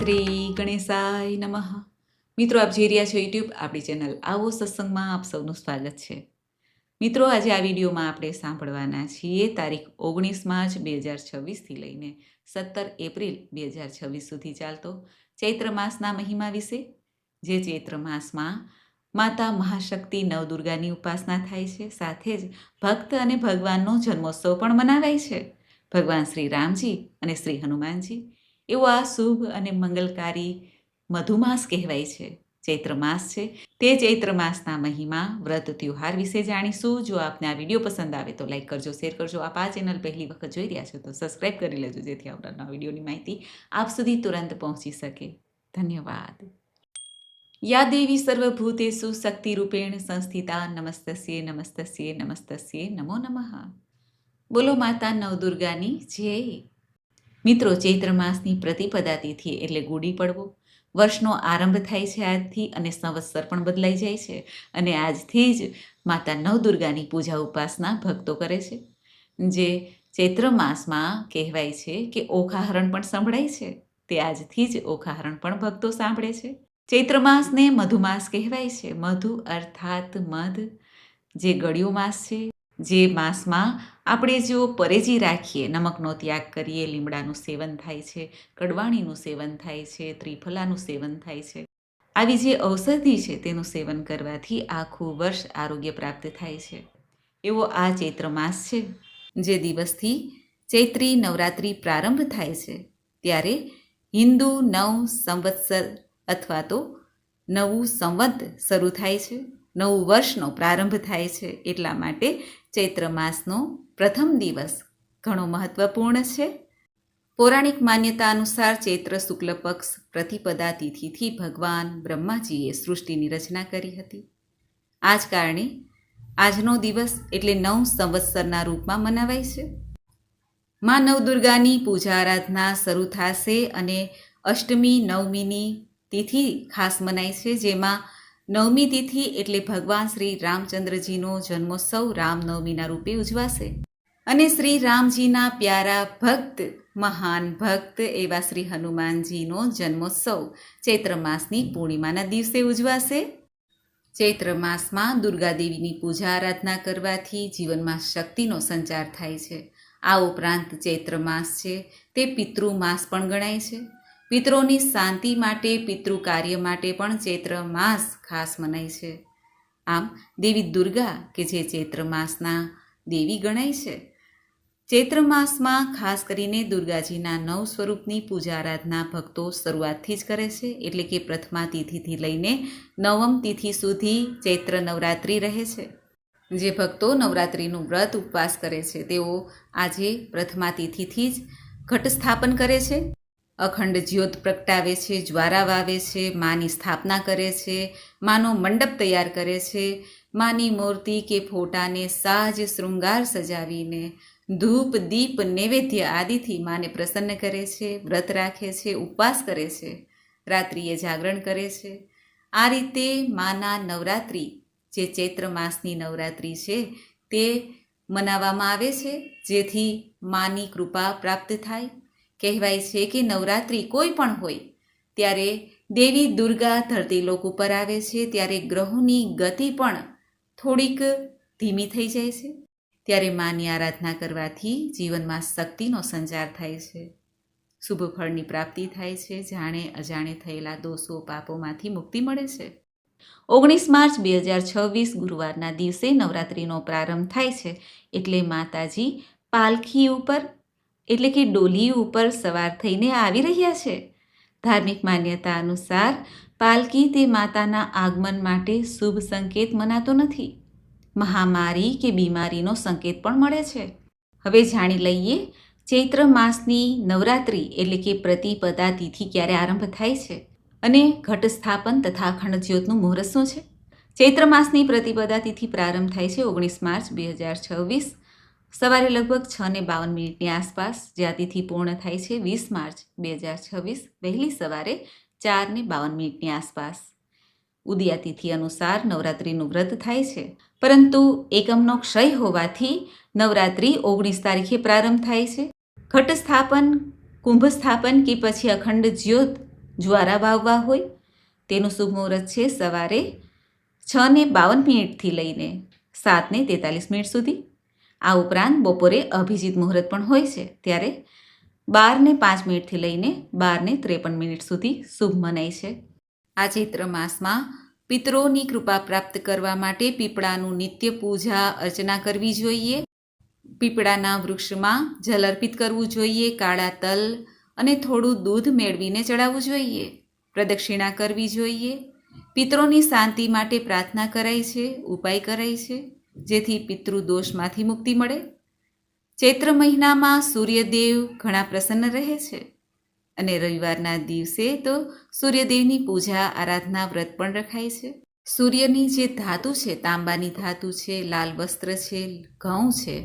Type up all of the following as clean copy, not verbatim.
શ્રી ગણેશાય નમઃ. મિત્રો, આપ જોઈ રહ્યા છો યુટ્યુબ આપણી ચેનલ આવો સત્સંગમાં આપ સૌનું સ્વાગત છે. મિત્રો, આજે આ વિડીયોમાં આપણે સાંભળવાના છીએ તારીખ 19 માર્ચ 2026થી લઈને 17 એપ્રિલ 2026 સુધી ચાલતો ચૈત્ર માસના મહિમા વિશે. જે ચૈત્ર માસમાં માતા મહાશક્તિ નવદુર્ગાની ઉપાસના થાય છે, સાથે જ ભક્ત અને ભગવાનનો જન્મોત્સવ પણ મનાવાય છે. ભગવાન શ્રી રામજી અને શ્રી હનુમાનજી એવો આ શુભ અને મંગલકારી મધુમાસ કહેવાય છે. ચૈત્ર માસ છે તે ચૈત્ર માસના મહિમા, વ્રત, ત્યોહાર વિશે જાણીશું. જો આપને આ વિડીયો પસંદ આવે તો લાઈક કરજો, શેર કરજો. આપ આ ચેનલ પહેલી વખત જોઈ રહ્યા છો તો સબસ્ક્રાઈબ કરી લેજો, જેથી આવનારા વિડીયોની માહિતી આપ સુધી તુરંત પહોંચી શકે. ધન્યવાદ. યા દેવી સર્વભૂતેષુ શક્તિરૂપેણ સંસ્થિતા નમસ્તસ્યે નમસ્તસ્યે નમસ્તસ્યે નમો નમઃ. બોલો માતા નવદુર્ગાની જય. મિત્રો, ચૈત્ર માસની પ્રતિપદા તિથિ એટલે ગુડી પડવો. વર્ષનો આરંભ થાય છે આજથી અને સંવત્સર પણ બદલાઈ જાય છે. અને આજથી જ માતા નવદુર્ગાની પૂજા ઉપાસના ભક્તો કરે છે. જે ચૈત્ર માસમાં કહેવાય છે કે ઓખાહરણ પણ સંભળાય છે, તે આજથી જ ઓખાહરણ પણ ભક્તો સાંભળે છે. ચૈત્ર માસને મધુમાસ કહેવાય છે. મધુ અર્થાત મધ, જે ગળ્યો માસ છે. જે માસમાં આપણે જો પરેજી રાખીએ, નમકનો ત્યાગ કરીએ, લીમડાનું સેવન થાય છે, કડવાણીનું સેવન થાય છે, ત્રિફલાનું સેવન થાય છે, આવી જે ઔષધિ છે તેનું સેવન કરવાથી આખું વર્ષ આરોગ્ય પ્રાપ્ત થાય છે. એવો આ ચૈત્ર માસ છે. જે દિવસથી ચૈત્રી નવરાત્રિ પ્રારંભ થાય છે ત્યારે હિન્દુ નવ સંવત્સર અથવા તો નવું સંવત શરૂ થાય છે. નવું વર્ષનો પ્રારંભ થાય છે. એટલા માટે ચૈત્ર માસનો પ્રથમ દિવસ ઘણો મહત્વપૂર્ણ છે. પૌરાણિક માન્યતા અનુસાર ચૈત્ર શુક્લ પક્ષ પ્રતિપદા તિથિથી ભગવાન બ્રહ્માજીએ સૃષ્ટિની રચના કરી હતી. આ જ કારણે આજનો દિવસ એટલે નવ સંવત્સરના રૂપમાં મનાવાય છે. મા નવદુર્ગાની પૂજા આરાધના શરૂ થશે અને અષ્ટમી નવમીની તિથિ ખાસ મનાય છે. જેમાં નવમી તિથિ એટલે ભગવાન શ્રી રામચંદ્રજીનો જન્મોત્સવ રામનવમીના રૂપે ઉજવાશે. અને શ્રી રામજીના પ્યારા ભક્ત, મહાન ભક્ત એવા શ્રી હનુમાનજીનો જન્મોત્સવ ચૈત્ર માસની પૂર્ણિમાના દિવસે ઉજવાશે. ચૈત્ર માસમાં દુર્ગાદેવીની પૂજા આરાધના કરવાથી જીવનમાં શક્તિનો સંચાર થાય છે. આ ઉપરાંત ચૈત્ર માસ છે તે પિતૃ માસ પણ ગણાય છે. પિતરોની શાંતિ માટે, પિતૃ કાર્ય માટે પણ ચૈત્ર માસ ખાસ મનાય છે. આમ દેવી દુર્ગા કે જે ચૈત્ર માસના દેવી ગણાય છે, ચૈત્ર માસમાં ખાસ કરીને દુર્ગાજીના નવ સ્વરૂપની પૂજા આરાધના ભક્તો શરૂઆતથી જ કરે છે. એટલે કે પ્રથમા તિથિથી લઈને નવમ તિથિ સુધી ચૈત્ર નવરાત્રિ રહે છે. જે ભક્તો નવરાત્રિનું વ્રત ઉપવાસ કરે છે તેઓ આજે પ્રથમા તિથિથી જ ઘટ સ્થાપન કરે છે, અખંડ જ્યોત પ્રગટાવે છે, જ્વારા વાવે છે, માની સ્થાપના કરે છે, માનો મંડપ તૈયાર કરે છે, માની મૂર્તિ કે ફોટાને સાજ શૃંગાર સજાવીને ધૂપ, દીપ, નૈવેદ્ય આદિથી માને પ્રસન્ન કરે છે, વ્રત રાખે છે, ઉપવાસ કરે છે, રાત્રિએ જાગરણ કરે છે. આ રીતે માના નવરાત્રિ, જે ચૈત્ર માસની નવરાત્રિ છે તે મનાવવામાં આવે છે, જેથી માની કૃપા પ્રાપ્ત થાય. કહેવાય છે કે નવરાત્રિ કોઈ પણ હોય ત્યારે દેવી દુર્ગા ધરતીલોક ઉપર આવે છે ત્યારે ગ્રહોની ગતિ પણ થોડીક ધીમી થઈ જાય છે. ત્યારે માની આરાધના કરવાથી જીવનમાં શક્તિનો સંચાર થાય છે, શુભ ફળની પ્રાપ્તિ થાય છે, જાણે અજાણે થયેલા દોષો, પાપોમાંથી મુક્તિ મળે છે. 19 માર્ચ 2026 ગુરુવારના દિવસે નવરાત્રિનો પ્રારંભ થાય છે. એટલે માતાજી પાલખી ઉપર એટલે કે ડોલી ઉપર સવાર થઈને આવી રહ્યા છે. ધાર્મિક માન્યતા અનુસાર પાલકી તે માતાના આગમન માટે શુભ સંકેત મનાતો નથી. મહામારી કે બીમારીનો સંકેત પણ મળે છે. હવે જાણી લઈએ ચૈત્ર માસની નવરાત્રિ એટલે કે પ્રતિપદા તિથિ ક્યારે આરંભ થાય છે અને ઘટ સ્થાપન તથા અખંડ જ્યોતનું મુહૂર્ત શું છે. ચૈત્ર માસની પ્રતિપદા તિથિ પ્રારંભ થાય છે 19 માર્ચ 2026 સવારે લગભગ 6:52 આસપાસ. જે આ તિથિ પૂર્ણ થાય છે 20 માર્ચ 2026 વહેલી સવારે 4:52 આસપાસ. ઉદયા તિથિ અનુસાર નવરાત્રિનું વ્રત થાય છે, પરંતુ એકમનો ક્ષય હોવાથી નવરાત્રિ 19 તારીખે પ્રારંભ થાય છે. ઘટ સ્થાપન, કુંભ સ્થાપન કે પછી અખંડ જ્યોત જ્વારા વાવવા હોય તેનું શુભ મુહૂર્ત છે સવારે 6:52 લઈને 7:43 સુધી. આ ઉપરાંત બપોરે અભિજીત મુહૂર્ત પણ હોય છે, ત્યારે 12:05 લઈને 12:53 સુધી શુભ મનાય છે. આ ચૈત્ર માસમાં પિતરોની કૃપા પ્રાપ્ત કરવા માટે પીપળાનું નિત્ય પૂજા અર્ચના કરવી જોઈએ. પીપળાના વૃક્ષમાં જલ અર્પિત કરવું જોઈએ. કાળા તલ અને થોડું દૂધ મેળવીને ચડાવવું જોઈએ. પ્રદક્ષિણા કરવી જોઈએ. પિતરોની શાંતિ માટે પ્રાર્થના કરાય છે, ઉપાય કરાય છે, જેથી પિતૃદોષમાંથી મુક્તિ મળે. ચૈત્ર મહિનામાં સૂર્યદેવ ઘણા પ્રસન્ન રહે છે અને રવિવારના દિવસે તો સૂર્યદેવની પૂજા આરાધના વ્રત પણ રખાય છે. સૂર્યની જે ધાતુ છે, તાંબાની ધાતુ છે, લાલ વસ્ત્ર છે, ઘઉં છે,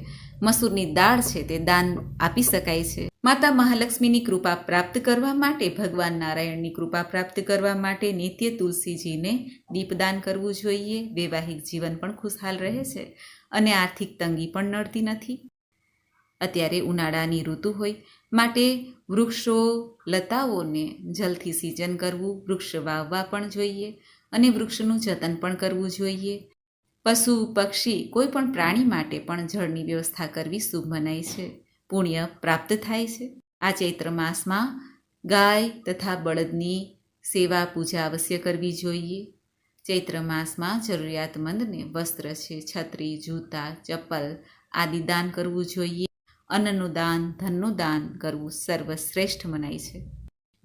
મસૂરની દાળ છે, તે દાન આપી શકાય છે. માતા મહાલક્ષ્મીની કૃપા પ્રાપ્ત કરવા માટે, ભગવાન નારાયણની કૃપા પ્રાપ્ત કરવા માટે નિત્ય તુલસીજીને દીપદાન કરવું જોઈએ. વૈવાહિક જીવન પણ ખુશહાલ રહે છે અને આર્થિક તંગી પણ નડતી નથી. અત્યારે ઉનાળાની ઋતુ હોય માટે વૃક્ષો લતાઓને જલથી સિંચન કરવું, વૃક્ષ વાવવા પણ જોઈએ અને વૃક્ષનું જતન પણ કરવું જોઈએ. પશુ પક્ષી કોઈ પણ પ્રાણી માટે પણ જળની વ્યવસ્થા કરવી શુભ મનાય છે. પુણ્ય પ્રાપ્ત થાય છે. આ ચૈત્ર માસમાં ગાય તથા બળદની સેવા પૂજા અવશ્ય કરવી જોઈએ. ચૈત્ર માસમાં જરૂરિયાતમંદને વસ્ત્ર છે, છત્રી, જૂતા, ચપ્પલ આદિ દાન કરવું જોઈએ. અન્નનું દાન, ધનનું દાન કરવું સર્વશ્રેષ્ઠ મનાય છે.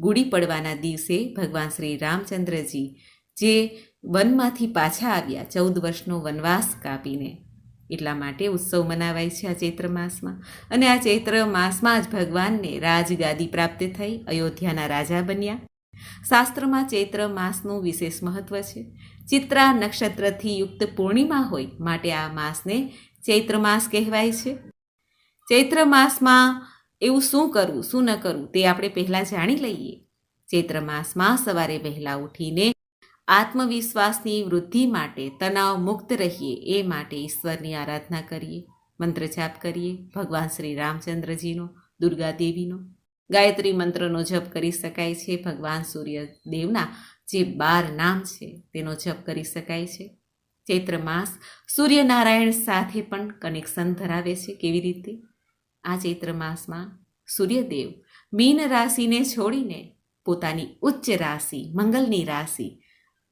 ગુડી પડવાના દિવસે ભગવાન શ્રી રામચંદ્રજી જે વનમાંથી પાછા આવ્યા 14 વર્ષનો વનવાસ કાપીને, એટલા માટે ઉત્સવ મનાવાય છે આ ચૈત્ર માસમાં. અને આ ચૈત્ર માસમાં જ ભગવાનને રાજગાદી પ્રાપ્ત થઈ, અયોધ્યાના રાજા બન્યા. શાસ્ત્રમાં ચૈત્ર માસનું વિશેષ મહત્વ છે. ચિત્રા નક્ષત્રથી યુક્ત પૂર્ણિમા હોય માટે આ માસને ચૈત્ર માસ કહેવાય છે. ચૈત્ર માસમાં એવું શું કરવું, શું ન કરવું તે આપણે પહેલાં જાણી લઈએ. ચૈત્ર માસમાં સવારે વહેલા ઉઠીને આત્મવિશ્વાસની વૃદ્ધિ માટે, તણાવ મુક્ત રહીએ એ માટે ઈશ્વરની આરાધના કરીએ, મંત્ર જાપ કરીએ. ભગવાન શ્રી રામચંદ્રજીનો, દુર્ગા દેવીનો, ગાયત્રી મંત્રનો જપ કરી શકાય છે. ભગવાન સૂર્યદેવના જે 12 નામ છે તેનો જપ કરી શકાય છે. ચૈત્ર માસ સૂર્યનારાયણ સાથે પણ કનેક્શન ધરાવે છે. કેવી રીતે? આ ચૈત્ર માસમાં સૂર્યદેવ મીન રાશિને છોડીને પોતાની ઉચ્ચ રાશિ, મંગલની રાશિ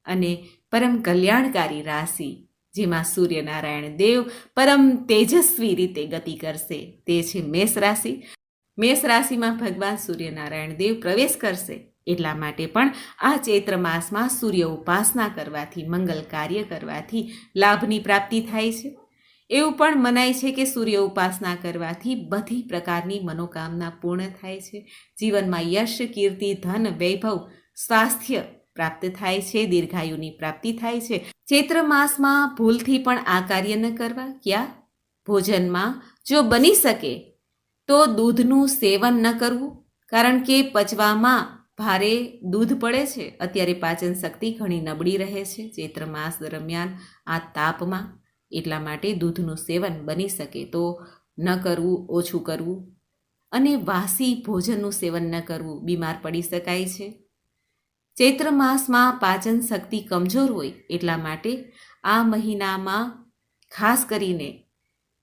અને પરમ કલ્યાણકારી રાશિ, જેમાં સૂર્યનારાયણ દેવ પરમ તેજસ્વી રીતે ગતિ કરશે, તે છે મેષ રાશિ. મેષ રાશિમાં ભગવાન સૂર્યનારાયણ દેવ પ્રવેશ કરશે. એટલા માટે પણ આ ચૈત્ર માસમાં સૂર્ય ઉપાસના કરવાથી, મંગલ કાર્ય કરવાથી લાભની પ્રાપ્તિ થાય છે. એવું પણ મનાય છે કે સૂર્ય ઉપાસના કરવાથી બધી પ્રકારની મનોકામના પૂર્ણ થાય છે. જીવનમાં યશ, કીર્તિ, ધન, વૈભવ, સ્વાસ્થ્ય પ્રાપ્ત થાય છે. દીર્ઘાયુની પ્રાપ્તિ થાય છે. ચૈત્ર માસમાં ભૂલથી પણ આ કાર્ય ન કરવા. ક્યાં? ભોજનમાં જો બની શકે તો દૂધનું સેવન ન કરવું, કારણ કે પચવામાં ભારે દૂધ પડે છે. અત્યારે પાચન શક્તિ ઘણી નબળી રહે છે ચૈત્ર માસ દરમિયાન આ તાપમાં. એટલા માટે દૂધનું સેવન બની શકે તો ન કરવું, ઓછું કરવું. અને વાસી ભોજનનું સેવન ન કરવું, બીમાર પડી શકાય છે. ચૈત્ર માસમાં પાચન શક્તિ કમજોર હોય એટલા માટે આ મહિનામાં ખાસ કરીને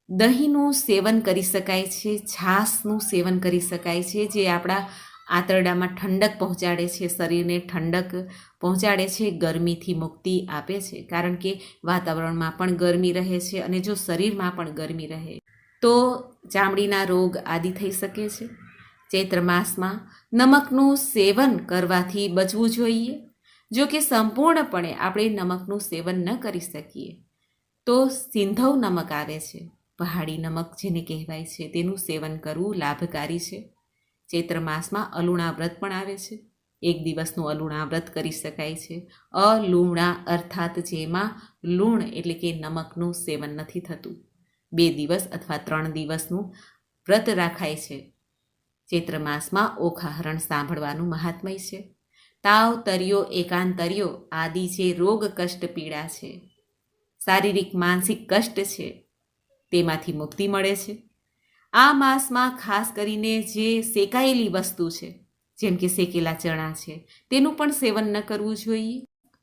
દહીંનું સેવન કરી શકાય છે, છાશનું સેવન કરી શકાય છે, જે આપણા આંતરડામાં ઠંડક પહોંચાડે છે, શરીરને ઠંડક પહોંચાડે છે, ગરમીથી મુક્તિ આપે છે. કારણ કે વાતાવરણમાં પણ ગરમી રહે છે અને જો શરીરમાં પણ ગરમી રહે તો ચામડીના રોગ આદિ થઈ શકે છે. ચૈત્ર માસમાં નમકનું સેવન કરવાથી બચવું જોઈએ. જો કે સંપૂર્ણપણે આપણે નમકનું સેવન ન કરી શકીએ તો સિંધવ નમક આવે છે, પહાડી નમક જેને કહેવાય છે, તેનું સેવન કરવું લાભકારી છે. ચૈત્ર માસમાં અલુણા વ્રત પણ આવે છે. 1 દિવસનું અલુણા વ્રત કરી શકાય છે. અલુણા અર્થાત જેમાં લૂણ એટલે કે નમકનું સેવન નથી થતું. 2 દિવસ અથવા 3 દિવસનું વ્રત રાખાય છે. ચૈત્ર માસમાં ઓખાહરણ સાંભળવાનું મહાત્મય છે. તાવ, તરિયો, એકાંતરિયો આદિ જે રોગ, કષ્ટ, પીડા છે, શારીરિક માનસિક કષ્ટ છે, તેમાંથી મુક્તિ મળે છે. આ માસમાં ખાસ કરીને જે શેકાયેલી વસ્તુ છે, જેમ કે શેકેલા ચણા છે, તેનું પણ સેવન ન કરવું જોઈએ.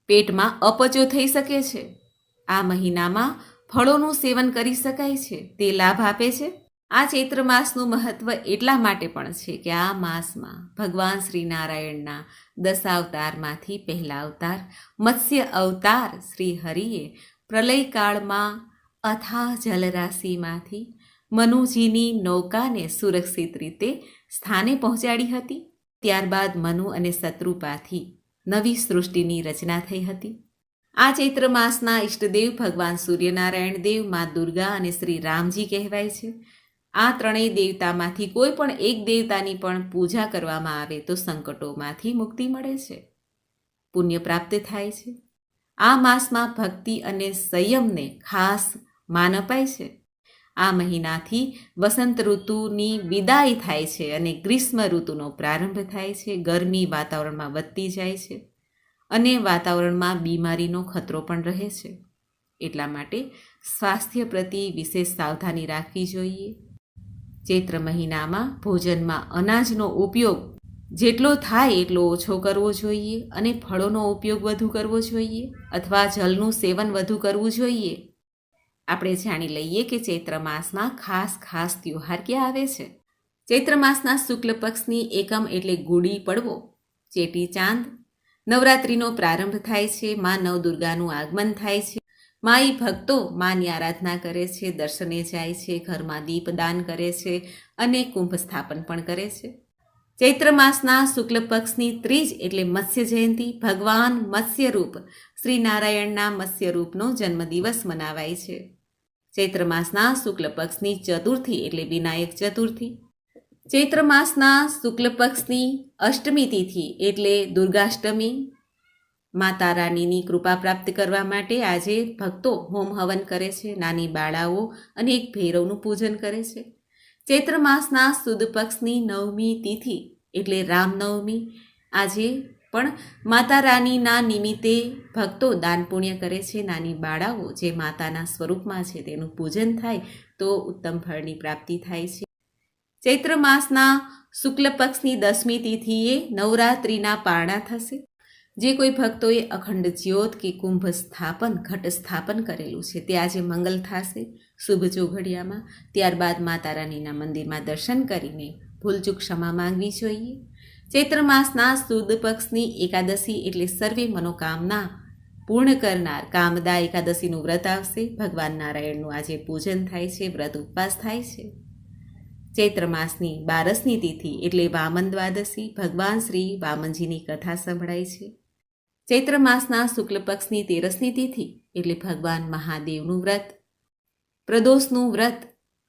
પેટમાં અપચો થઈ શકે છે. આ મહિનામાં ફળોનું સેવન કરી શકાય છે, તે લાભ આપે છે. આ ચૈત્ર માસનું મહત્વ એટલા માટે પણ છે કે આ માસમાં ભગવાન શ્રી નારાયણના 10 અવતારમાંથી પહેલા અવતાર મત્સ્ય અવતાર શ્રી હરિએ પ્રલયકાળમાં અથાહ જલરાશિમાંથી મનુજીની નૌકાને સુરક્ષિત રીતે સ્થાને પહોંચાડી હતી. ત્યારબાદ મનુ અને શત્રુપાથી નવી સૃષ્ટિની રચના થઈ હતી. આ ચૈત્ર માસના ઈષ્ટદેવ ભગવાન સૂર્યનારાયણ દેવ, મા દુર્ગા અને શ્રી રામજી કહેવાય છે. આ ત્રણેય દેવતામાંથી કોઈ પણ એક દેવતાની પણ પૂજા કરવામાં આવે તો સંકટોમાંથી મુક્તિ મળે છે, પુણ્ય પ્રાપ્ત થાય છે. આ માસમાં ભક્તિ અને સંયમને ખાસ માન અપાય છે. આ મહિનાથી વસંત ઋતુની વિદાય થાય છે અને ગ્રીષ્મ ઋતુનો પ્રારંભ થાય છે. ગરમી વાતાવરણમાં વધતી જાય છે અને વાતાવરણમાં બીમારીનો ખતરો પણ રહે છે. એટલા માટે સ્વાસ્થ્ય પ્રતિ વિશેષ સાવધાની રાખવી જોઈએ. ચૈત્ર મહિનામાં ભોજનમાં અનાજનો ઉપયોગ જેટલો થાય એટલો ઓછો કરવો જોઈએ અને ફળોનો ઉપયોગ વધુ કરવો જોઈએ અથવા જલનું સેવન વધુ કરવું જોઈએ. આપણે જાણી લઈએ કે ચૈત્ર માસમાં ખાસ ત્યોહાર ક્યાં આવે છે. ચૈત્ર માસના શુક્લ પક્ષની એકમ એટલે ગુડી પડવો, ચેટી ચાંદ, નવરાત્રિનો પ્રારંભ થાય છે. માં નવદુર્ગાનું આગમન થાય છે. માઈ ભક્તો માની આરાધના કરે છે, દર્શને જાય છે, ઘરમાં દીપદાન કરે છે અને કુંભ સ્થાપન પણ કરે છે. ચૈત્ર માસના શુક્લ પક્ષની ત્રીજ એટલે મત્સ્ય જયંતિ, ભગવાન મત્સ્યરૂપ શ્રી નારાયણના મત્સ્યરૂપનો જન્મદિવસ મનાવાય છે. ચૈત્ર માસના શુક્લ પક્ષની ચતુર્થી એટલે વિનાયક ચતુર્થી. ચૈત્ર માસના શુક્લ પક્ષની અષ્ટમી તિથિ એટલે દુર્ગાષ્ટમી. માતા રાણીની કૃપા પ્રાપ્ત કરવા માટે આજે ભક્તો હોમ હવન કરે છે, નાની બાળાઓ અને એક ભૈરવનું પૂજન કરે છે. ચૈત્ર માસના સુદ પક્ષની 9મી તિથિ એટલે રામનવમી. આજે પણ માતા રાણીના નિમિત્તે ભક્તો દાન પુણ્ય કરે છે. નાની બાળાઓ જે માતાના સ્વરૂપમાં છે તેનું પૂજન થાય તો ઉત્તમ ફળની પ્રાપ્તિ થાય છે. ચૈત્ર માસના શુક્લ પક્ષની 10મી તિથિએ નવરાત્રિના પારણા થશે. જે કોઈ ભક્તોએ અખંડ જ્યોત કે કુંભ સ્થાપન, ઘટ સ્થાપન કરેલું છે તે આજે મંગલ થશે શુભ ચોઘડિયામાં. ત્યારબાદ માતા રાણીના મંદિરમાં દર્શન કરીને ભૂલચૂક ક્ષમા માંગવી જોઈએ. ચૈત્ર માસના સુદ પક્ષની એકાદશી એટલે સર્વે મનોકામના પૂર્ણ કરનાર કામદા એકાદશીનું વ્રત આવશે. ભગવાન નારાયણનું આજે પૂજન થાય છે, વ્રત ઉપવાસ થાય છે. ચૈત્ર માસની 12મી તિથિ એટલે વામન દ્વાદશી, ભગવાન શ્રી વામનજીની કથા સંભળાય છે. ચૈત્ર માસના શુક્લ પક્ષની 13મી તિથિ એટલે ભગવાન મહાદેવનું વ્રત, પ્રદોષનું વ્રત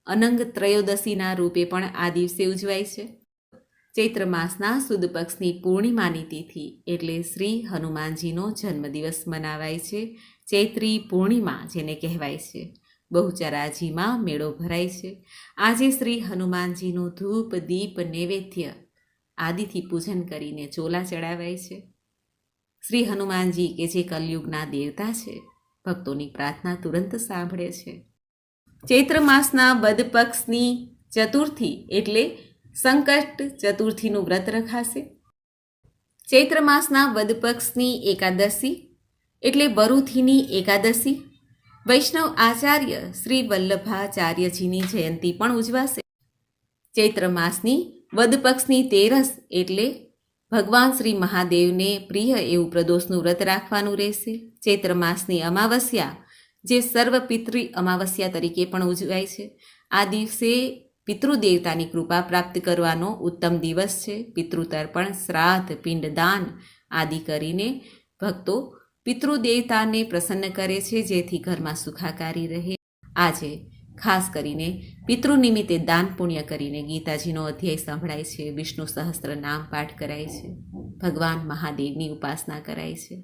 અનંગ ત્રયોદશીના રૂપે પણ આ દિવસે ઉજવાય છે. ચૈત્ર માસના સુદ પક્ષની પૂર્ણિમાની તિથિ એટલે શ્રી હનુમાનજીનો જન્મદિવસ મનાવાય છે. ચૈત્રી પૂર્ણિમા જેને કહેવાય છે. બહુચરાજીમાં મેળો ભરાય છે. આજે શ્રી હનુમાનજીનું ધૂપ, દીપ, નૈવેદ્ય આદિથી પૂજન કરીને ચોલા ચડાવાય છે. શ્રી હનુમાનજી કે જે કલયુગના દેવતા છે, ભક્તોની પ્રાર્થના તુરંત સાંભળે છે. ચૈત્ર માસના વદ પક્ષની ચતુર્થી એટલે સંકટ ચતુર્થીનું વ્રત રખાશે. ચૈત્ર માસના વદ પક્ષની એકાદશી એટલે બરુથીની એકાદશી. વૈષ્ણવ આચાર્ય શ્રી વલ્લભાચાર્યજીની જયંતિ પણ ઉજવાશે. ચૈત્ર માસની વદ પક્ષની 13 એટલે ભગવાન શ્રી મહાદેવને પ્રિય એવું પ્રદોષનું વ્રત રાખવાનું રહેશે. ચૈત્ર માસની અમાવસ્યા જે સર્વ પિતૃ અમાવસ્યા તરીકે પણ ઉજવાય છે. આ દિવસે પિતૃદેવતાની કૃપા પ્રાપ્ત કરવાનો ઉત્તમ દિવસ છે. પિતૃતર્પણ, શ્રાદ્ધ, પિંડદાન આદિ કરીને ભક્તો પિતૃદેવતાને પ્રસન્ન કરે છે, જેથી ઘરમાં સુખાકારી રહે. આજે ખાસ કરીને પિતૃ નિમિત્તે દાન પુણ્ય કરીને ગીતાજીનો અધ્યાય સંભળાય છે, વિષ્ણુ સહસ્ત્ર નામ પાઠ કરાય છે, ભગવાન મહાદેવની ઉપાસના કરાય છે.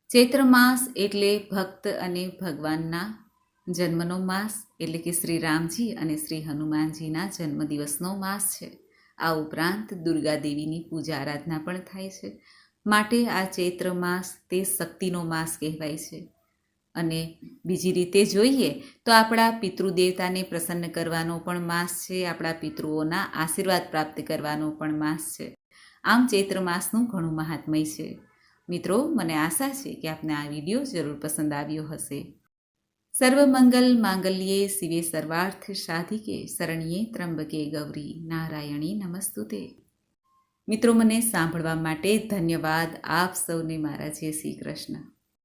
ચૈત્ર માસ એટલે ભક્ત અને ભગવાનના જન્મનો માસ, એટલે કે શ્રી રામજી અને શ્રી હનુમાનજીના જન્મદિવસનો માસ છે. આ ઉપરાંત દુર્ગા દેવીની પૂજા આરાધના પણ થાય છે. માટે આ ચૈત્ર માસ તે શક્તિનો માસ કહેવાય છે. અને બીજી રીતે જોઈએ તો આપણા પિતૃદેવતાને પ્રસન્ન કરવાનો પણ માસ છે. આપણા પિતૃઓના આશીર્વાદ પ્રાપ્ત કરવાનો પણ માસ છે. આમ ચૈત્ર માસનું ઘણું મહાત્મય છે. મિત્રો, મને આશા છે કે આપને આ વિડીયો જરૂર પસંદ આવ્યો હશે. સર્વમંગલ માંગલ્યે શિવે સર્વાર્થ સાધિકે શરણ્યે ત્રંબકે ગૌરી નારાયણી નમસ્તુતે. મિત્રો, મને સાંભળવા માટે ધન્યવાદ. આપ સૌને મારા જય શ્રી કૃષ્ણ.